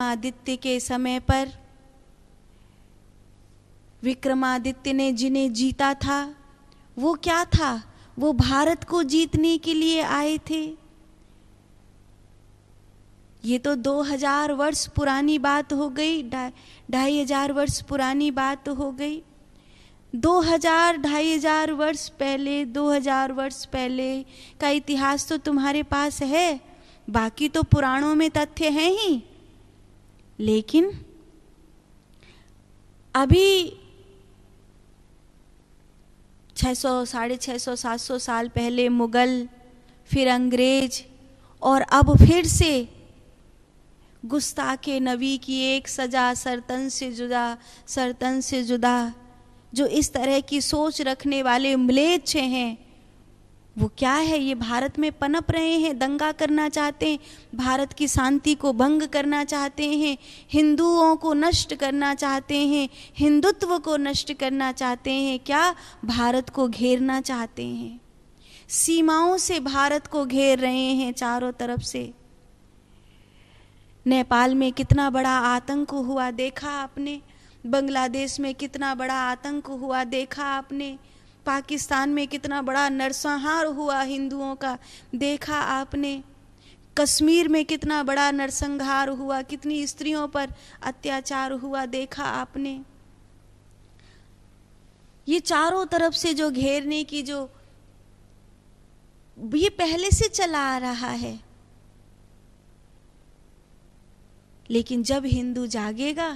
आदित्य के समय पर विक्रमादित्य ने जिन्हें जीता था वो क्या था? वो भारत को जीतने के लिए आए थे। ये तो 2000 वर्ष पुरानी बात हो गई, 2500 वर्ष पुरानी बात हो गई। 2500 वर्ष पहले, 2000 वर्ष पहले का इतिहास तो तुम्हारे पास है, बाकी तो पुराणों में तथ्य हैं ही। लेकिन अभी 600, 650, 700 साल पहले मुगल, फिर अंग्रेज, और अब फिर से गुस्ताखे नबी की एक सजा, सरतन से जुदा, सरतन से जुदा, जो इस तरह की सोच रखने वाले म्लेच्छ हैं, वो क्या है? ये भारत में पनप रहे हैं, दंगा करना चाहते हैं, भारत की शांति को भंग करना चाहते हैं, हिंदुओं को नष्ट करना चाहते हैं, हिंदुत्व को नष्ट करना चाहते हैं। क्या? भारत को घेरना चाहते हैं, सीमाओं से भारत को घेर रहे हैं चारों तरफ से। नेपाल में कितना बड़ा आतंक हुआ देखा आपने, बांग्लादेश में कितना बड़ा आतंक हुआ देखा आपने, पाकिस्तान में कितना बड़ा नरसंहार हुआ हिंदुओं का देखा आपने, कश्मीर में कितना बड़ा नरसंहार हुआ, कितनी स्त्रियों पर अत्याचार हुआ देखा आपने। ये चारों तरफ से जो घेरने की जो ये पहले से चला आ रहा है, लेकिन जब हिंदू जागेगा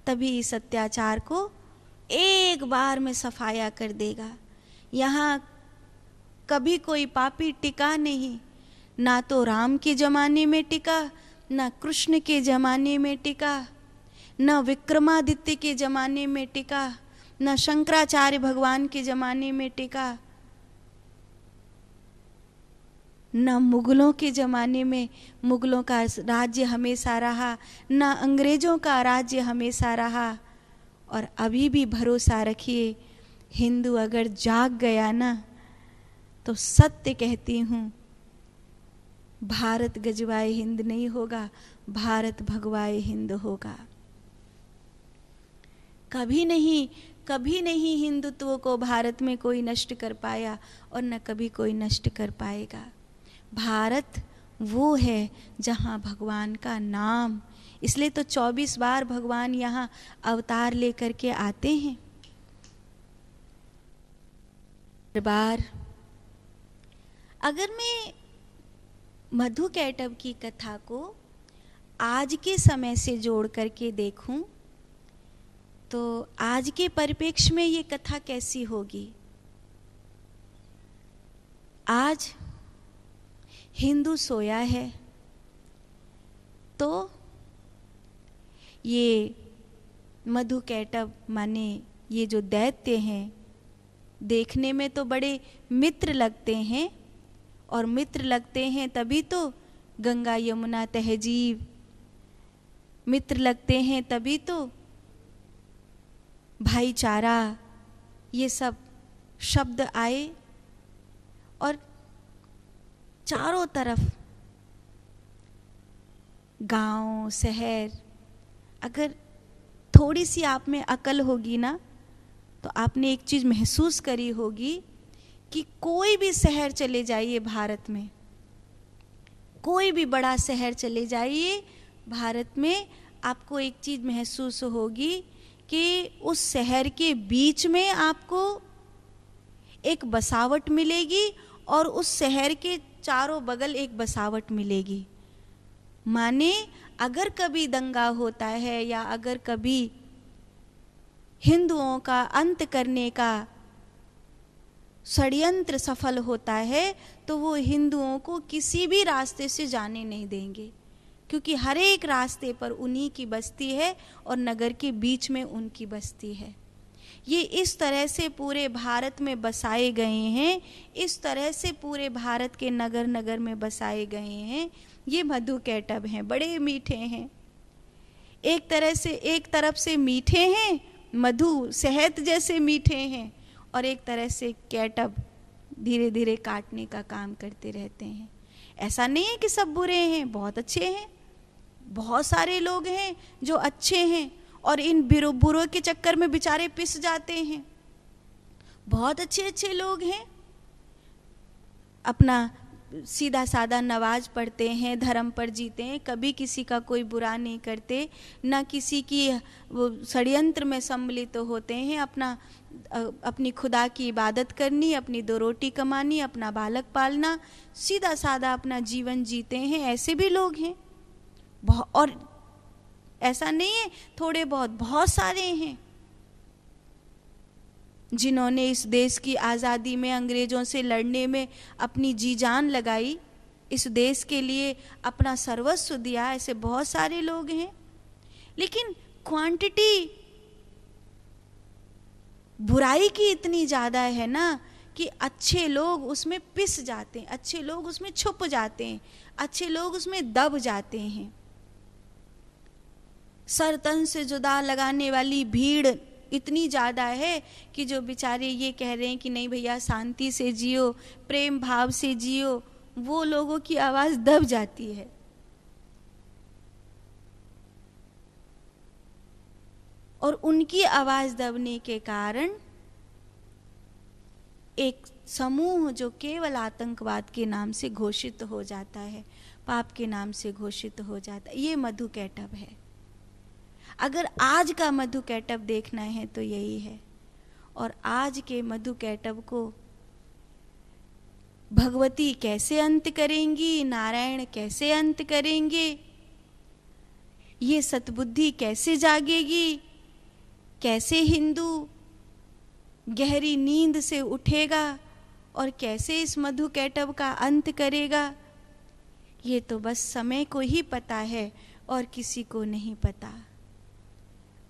तभी इस अत्याचार को एक बार में सफाया कर देगा। यहाँ कभी कोई पापी टिका नहीं, ना तो राम के ज़माने में टिका, ना कृष्ण के ज़माने में टिका, ना विक्रमादित्य के ज़माने में टिका, ना शंकराचार्य भगवान के ज़माने में टिका, न मुगलों के ज़माने में मुगलों का राज्य हमेशा रहा, न अंग्रेज़ों का राज्य हमेशा रहा। और अभी भी भरोसा रखिए, हिंदू अगर जाग गया ना तो सत्य कहती हूँ, भारत गजवाए हिंद नहीं होगा, भारत भगवाए हिंद होगा। कभी नहीं हिंदुत्व को भारत में कोई नष्ट कर पाया और न कभी कोई नष्ट कर पाएगा। भारत वो है जहाँ भगवान का नाम, इसलिए तो 24 बार भगवान यहाँ अवतार लेकर के आते हैं। बार अगर मैं मधुकैटभ की कथा को आज के समय से जोड़ करके देखूं तो आज के परिप्रेक्ष्य में ये कथा कैसी होगी? आज हिंदू सोया है तो ये मधुकैटभ माने ये जो दैत्य हैं देखने में तो बड़े मित्र लगते हैं, और मित्र लगते हैं तभी तो गंगा यमुना तहजीब, मित्र लगते हैं तभी तो भाईचारा, ये सब शब्द आए। और चारों तरफ गांव शहर, अगर थोड़ी सी आप में अकल होगी ना तो आपने एक चीज़ महसूस करी होगी कि कोई भी शहर चले जाइए भारत में, कोई भी बड़ा शहर चले जाइए भारत में, आपको एक चीज़ महसूस होगी कि उस शहर के बीच में आपको एक बसावट मिलेगी और उस शहर के चारों बगल एक बसावट मिलेगी। माने अगर कभी दंगा होता है या अगर कभी हिंदुओं का अंत करने का षड्यंत्र सफल होता है तो वो हिंदुओं को किसी भी रास्ते से जाने नहीं देंगे, क्योंकि हर एक रास्ते पर उन्हीं की बस्ती है और नगर के बीच में उनकी बस्ती है। ये इस तरह से पूरे भारत में बसाए गए हैं, इस तरह से पूरे भारत के नगर नगर में बसाए गए हैं। ये मधुकैटभ हैं, बड़े मीठे हैं, एक तरफ से मीठे हैं, मधु शहद जैसे मीठे हैं, और एक तरह से कैटभ धीरे धीरे काटने का काम करते रहते हैं। ऐसा नहीं है कि सब बुरे हैं, बहुत अच्छे हैं, बहुत सारे लोग हैं जो अच्छे हैं और इन बुरों के चक्कर में बेचारे पिस जाते हैं। बहुत अच्छे अच्छे लोग हैं, अपना सीधा साधा नमाज पढ़ते हैं, धर्म पर जीते हैं, कभी किसी का कोई बुरा नहीं करते, ना किसी की वो षड्यंत्र में सम्मिलित होते हैं, अपनी खुदा की इबादत करनी, अपनी 2 रोटी कमानी, अपना बालक पालना, सीधा साधा अपना जीवन जीते हैं। ऐसे भी लोग हैं और ऐसा नहीं है थोड़े बहुत, बहुत सारे हैं जिन्होंने इस देश की आज़ादी में अंग्रेज़ों से लड़ने में अपनी जी जान लगाई, इस देश के लिए अपना सर्वस्व दिया। ऐसे बहुत सारे लोग हैं, लेकिन क्वांटिटी बुराई की इतनी ज़्यादा है ना कि अच्छे लोग उसमें पिस जाते हैं, अच्छे लोग उसमें छुप जाते हैं, अच्छे लोग उसमें दब जाते हैं। सर तन से जुदा लगाने वाली भीड़ इतनी ज़्यादा है कि जो बेचारे ये कह रहे हैं कि नहीं भैया शांति से जियो, प्रेम भाव से जियो, वो लोगों की आवाज़ दब जाती है। और उनकी आवाज़ दबने के कारण एक समूह जो केवल आतंकवाद के नाम से घोषित हो जाता है, पाप के नाम से घोषित हो जाता है, ये मधु कैटभ है। अगर आज का मधु कैटभ देखना है तो यही है। और आज के मधु कैटभ को भगवती कैसे अंत करेंगी, नारायण कैसे अंत करेंगे, ये सतबुद्धि कैसे जागेगी, कैसे हिंदू गहरी नींद से उठेगा और कैसे इस मधु कैटभ का अंत करेगा, ये तो बस समय को ही पता है और किसी को नहीं पता।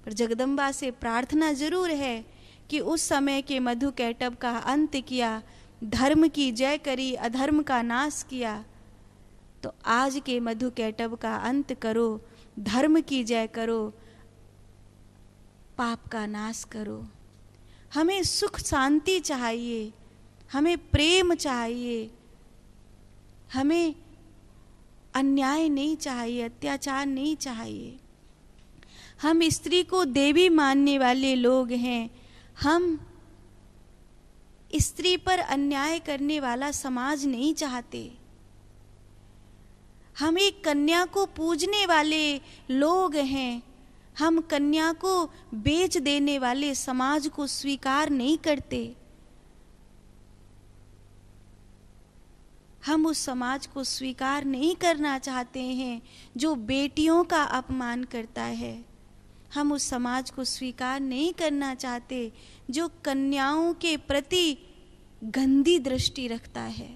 पर जगदम्बा से प्रार्थना जरूर है कि उस समय के मधु कैटभ का अंत किया, धर्म की जय करी, अधर्म का नाश किया, तो आज के मधु कैटभ का अंत करो, धर्म की जय करो, पाप का नाश करो। हमें सुख शांति चाहिए, हमें प्रेम चाहिए, हमें अन्याय नहीं चाहिए, अत्याचार नहीं चाहिए। हम स्त्री को देवी मानने वाले लोग हैं, हम स्त्री पर अन्याय करने वाला समाज नहीं चाहते। हम एक कन्या को पूजने वाले लोग हैं, हम कन्या को बेच देने वाले समाज को स्वीकार नहीं करते। हम उस समाज को स्वीकार नहीं करना चाहते हैं जो बेटियों का अपमान करता है। हम उस समाज को स्वीकार नहीं करना चाहते जो कन्याओं के प्रति गंदी दृष्टि रखता है।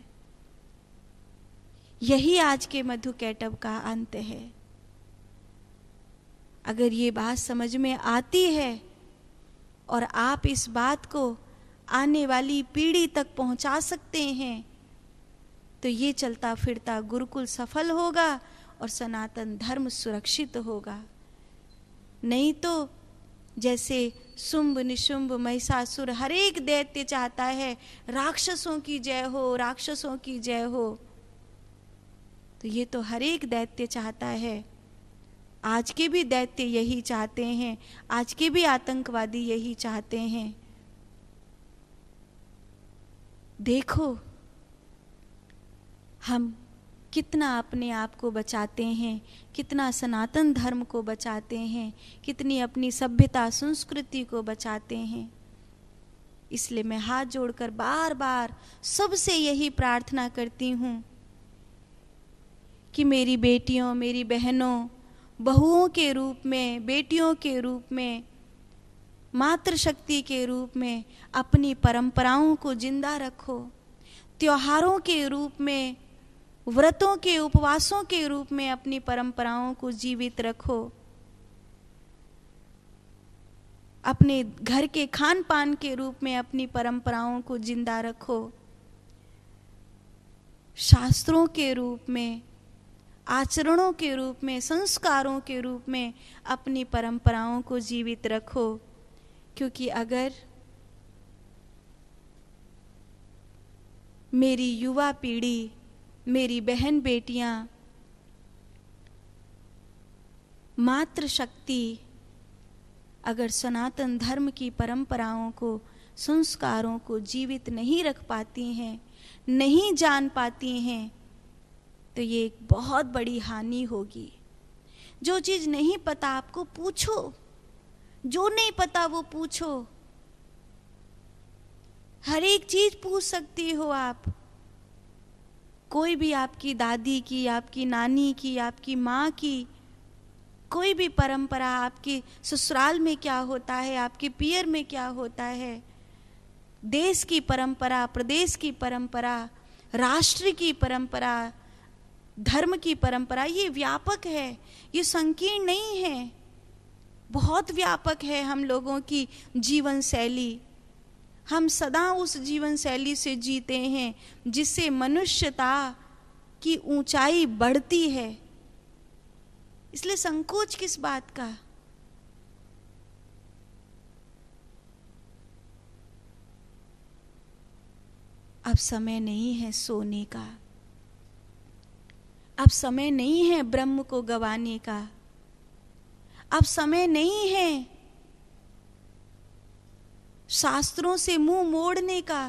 यही आज के मधु कैटभ का अंत है। अगर ये बात समझ में आती है और आप इस बात को आने वाली पीढ़ी तक पहुंचा सकते हैं, तो ये चलता फिरता गुरुकुल सफल होगा और सनातन धर्म सुरक्षित होगा। नहीं तो जैसे शुंभ निशुंभ महिषासुर हर एक दैत्य चाहता है राक्षसों की जय हो, राक्षसों की जय हो, तो ये तो हर एक दैत्य चाहता है। आज के भी दैत्य यही चाहते हैं, आज के भी आतंकवादी यही चाहते हैं। देखो हम कितना अपने आप को बचाते हैं, कितना सनातन धर्म को बचाते हैं, कितनी अपनी सभ्यता संस्कृति को बचाते हैं। इसलिए मैं हाथ जोड़कर बार बार सबसे यही प्रार्थना करती हूँ कि मेरी बेटियों, मेरी बहनों, बहुओं के रूप में, बेटियों के रूप में, मातृशक्ति के रूप में अपनी परंपराओं को जिंदा रखो। त्योहारों के रूप में, व्रतों के, उपवासों के रूप में अपनी परंपराओं को जीवित रखो। अपने घर के खान पान के रूप में अपनी परंपराओं को जिंदा रखो। शास्त्रों के रूप में, आचरणों के रूप में, संस्कारों के रूप में अपनी परंपराओं को जीवित रखो। क्योंकि अगर मेरी युवा पीढ़ी, मेरी बहन बेटियां मात्र शक्ति अगर सनातन धर्म की परंपराओं को, संस्कारों को जीवित नहीं रख पाती हैं, नहीं जान पाती हैं, तो ये एक बहुत बड़ी हानि होगी। जो चीज़ नहीं पता आपको पूछो, जो नहीं पता वो पूछो। हर एक चीज पूछ सकती हो आप। कोई भी आपकी दादी की, आपकी नानी की, आपकी माँ की कोई भी परंपरा, आपके ससुराल में क्या होता है, आपके पियर में क्या होता है, देश की परंपरा, प्रदेश की परंपरा, राष्ट्र की परंपरा, धर्म की परंपरा, ये व्यापक है, ये संकीर्ण नहीं है, बहुत व्यापक है हम लोगों की जीवन शैली। हम सदा उस जीवन शैली से जीते हैं जिससे मनुष्यता की ऊंचाई बढ़ती है। इसलिए संकोच किस बात का? अब समय नहीं है सोने का, अब समय नहीं है ब्रह्म को गंवाने का, अब समय नहीं है शास्त्रों से मुंह मोड़ने का,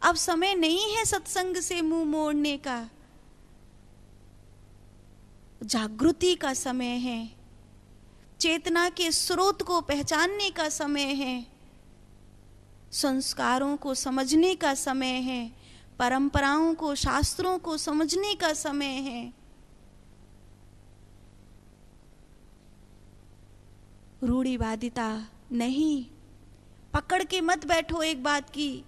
अब समय नहीं है सत्संग से मुंह मोड़ने का। जागृति का समय है, चेतना के स्रोत को पहचानने का समय है, संस्कारों को समझने का समय है, परंपराओं को, शास्त्रों को समझने का समय है। रूढ़िवादिता नहीं, पकड़ के मत बैठो एक बात की।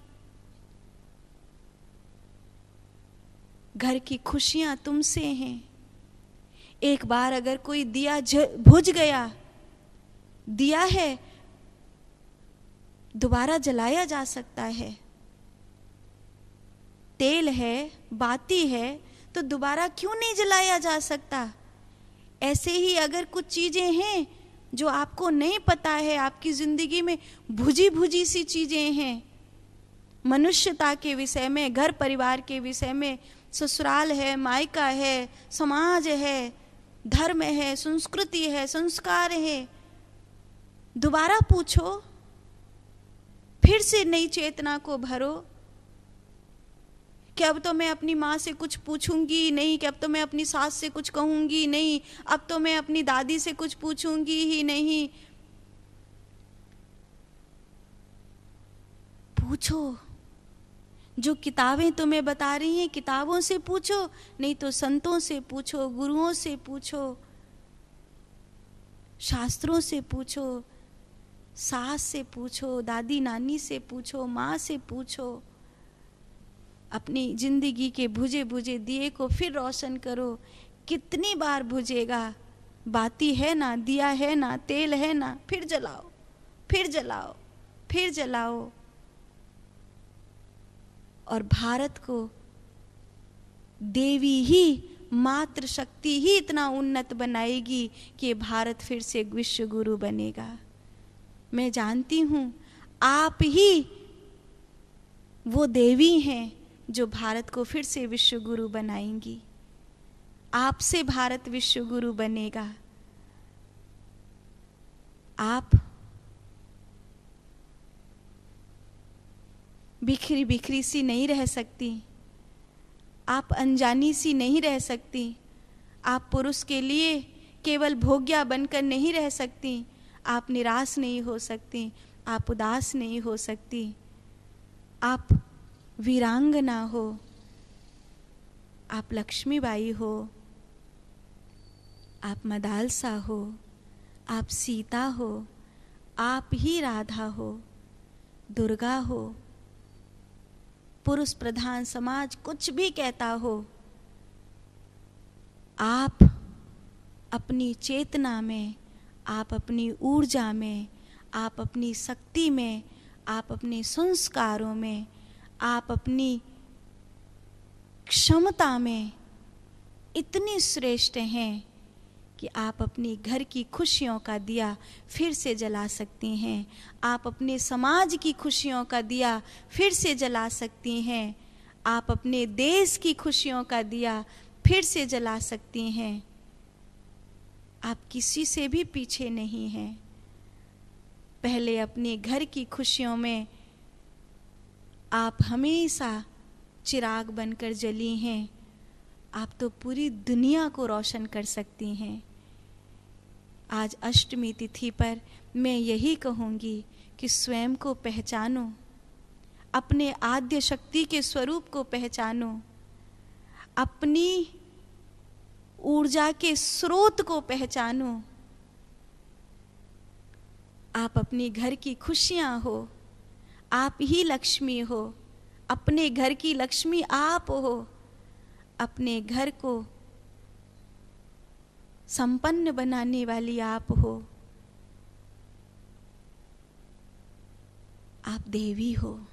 घर की खुशियां तुमसे हैं। एक बार अगर कोई दिया बुझ गया, दिया है दोबारा जलाया जा सकता है, तेल है, बाती है, तो दोबारा क्यों नहीं जलाया जा सकता? ऐसे ही अगर कुछ चीजें हैं जो आपको नहीं पता है, आपकी जिंदगी में भुजी भुजी सी चीजें हैं, मनुष्यता के विषय में, घर परिवार के विषय में, ससुराल है, मायका है, समाज है, धर्म है, संस्कृति है, संस्कार है, दोबारा पूछो, फिर से नई चेतना को भरो कि अब तो मैं अपनी माँ से कुछ पूछूंगी नहीं, कि अब तो मैं अपनी सास से कुछ कहूंगी नहीं, अब तो मैं अपनी दादी से कुछ पूछूंगी ही नहीं। पूछो, जो किताबें तुम्हें बता रही हैं किताबों से पूछो, नहीं तो संतों से पूछो, गुरुओं से पूछो, शास्त्रों से पूछो, सास से पूछो, दादी नानी से पूछो, माँ से पूछो। अपनी जिंदगी के बुझे बुझे दिए को फिर रोशन करो। कितनी बार बुझेगा? बाती है ना, दिया है ना, तेल है ना, फिर जलाओ, फिर जलाओ, फिर जलाओ। और भारत को देवी ही, मात्र शक्ति ही इतना उन्नत बनाएगी कि भारत फिर से विश्व गुरु बनेगा। मैं जानती हूँ आप ही वो देवी हैं जो भारत को फिर से विश्व गुरु बनाएंगी। आपसे भारत विश्व गुरु बनेगा। आप बिखरी बिखरी सी नहीं रह सकती, आप अनजानी सी नहीं रह सकती, आप पुरुष के लिए केवल भोग्या बनकर नहीं रह सकती, आप निराश नहीं हो सकती, आप उदास नहीं हो सकती, आप वीरांगना हो, आप लक्ष्मीबाई हो, आप मदालसा हो, आप सीता हो, आप ही राधा हो, दुर्गा हो। पुरुष प्रधान समाज कुछ भी कहता हो, आप अपनी चेतना में, आप अपनी ऊर्जा में, आप अपनी शक्ति में, आप अपने संस्कारों में, आप अपनी क्षमता में इतनी श्रेष्ठ हैं कि आप अपनी घर की खुशियों का दिया फिर से जला सकती हैं। आप अपने समाज की खुशियों का दिया फिर से जला सकती हैं। आप अपने देश की खुशियों का दिया फिर से जला सकती हैं। आप किसी से भी पीछे नहीं हैं। पहले अपने घर की खुशियों में आप हमेशा चिराग बनकर जली हैं, आप तो पूरी दुनिया को रोशन कर सकती हैं। आज अष्टमी तिथि पर मैं यही कहूँगी कि स्वयं को पहचानो, अपने आद्य शक्ति के स्वरूप को पहचानो, अपनी ऊर्जा के स्रोत को पहचानो। आप अपने घर की खुशियाँ हो, आप ही लक्ष्मी हो, अपने घर की लक्ष्मी आप हो, अपने घर को संपन्न बनाने वाली आप हो, आप देवी हो।